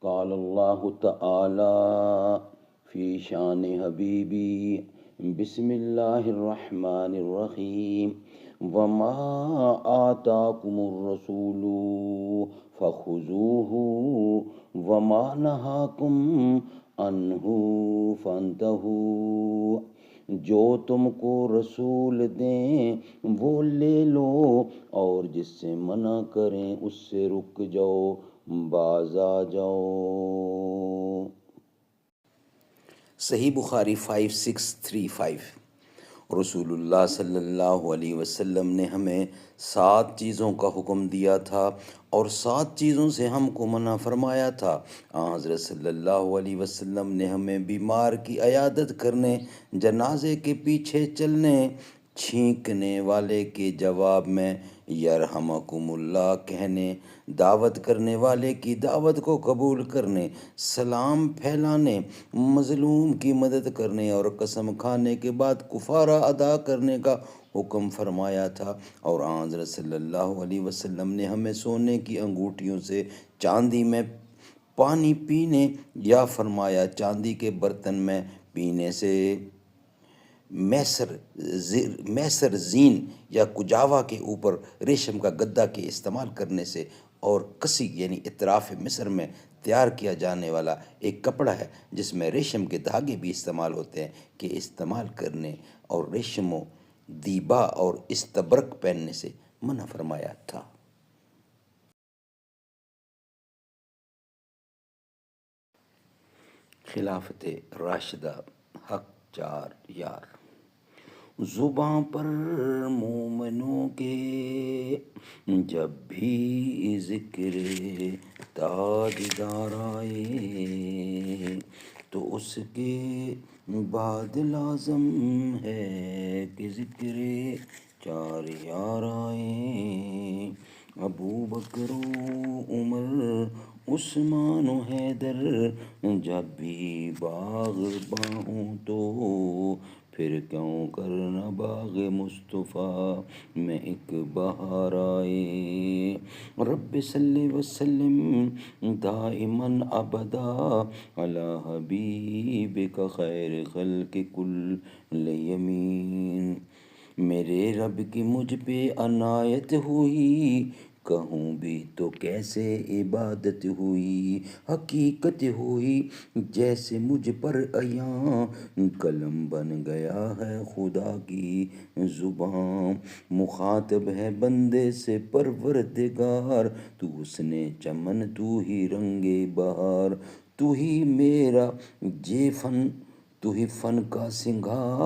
قال اللہ تعالی فی شان حبیبی بسم اللہ الرحمن الرحیم وما آتاکم الرسول فخذوہ وما نہاکم عنہ فانتہوا، جو تم کو رسول دیں وہ لے لو اور جس سے منع کریں اس سے رک جاؤ، باز آ جاؤ۔ صحیح بخاری 5635۔ رسول اللہ صلی اللہ علیہ وسلم نے ہمیں 7 چیزوں کا حکم دیا تھا اور 7 چیزوں سے ہم کو منع فرمایا تھا۔ حضرت صلی اللہ علیہ وسلم نے ہمیں بیمار کی عیادت کرنے، جنازے کے پیچھے چلنے، چھینکنے والے کے جواب میں یرحمکم اللہ کہنے، دعوت کرنے والے کی دعوت کو قبول کرنے، سلام پھیلانے، مظلوم کی مدد کرنے اور قسم کھانے کے بعد کفارہ ادا کرنے کا حکم فرمایا تھا۔ اور حضرت صلی اللہ علیہ وسلم نے ہمیں سونے کی انگوٹھیوں سے چاندی میں پانی پینے یا فرمایا چاندی کے برتن میں پینے سے، میسر زین یا کجاوا کے اوپر ریشم کا گدا کے استعمال کرنے سے، اور کسی یعنی اطراف مصر میں تیار کیا جانے والا ایک کپڑا ہے جس میں ریشم کے دھاگے بھی استعمال ہوتے ہیں کہ استعمال کرنے اور ریشم و دیبا اور استبرق پہننے سے منع فرمایا تھا۔ خلافت راشدہ حق 4 یار۔ زباں پر مومنوں کے جب بھی ذکر تاجدار آئے تو اس کے بعد لازم ہے کہ ذکر 4 یار آئے۔ ابو بکر و عمر، عثمان و حیدر جب بھی باغ باہوں تو پھر کیوں کرنا باغ مصطفیٰ میں ایک بہار آئے۔ رب صلی وسلم دائماً ابدا علی حبیبک خیر خلق کل یمین۔ میرے رب کی مجھ پہ عنایت ہوئی، کہوں بھی تو کیسے عبادت ہوئی، حقیقت ہوئی جیسے مجھ پر عیاں، قلم بن گیا ہے خدا کی زباں، مخاطب ہے بندے سے پروردگار، تو حسن چمن تو ہی رنگ بہار، تو ہی میرا فن کا سنگار۔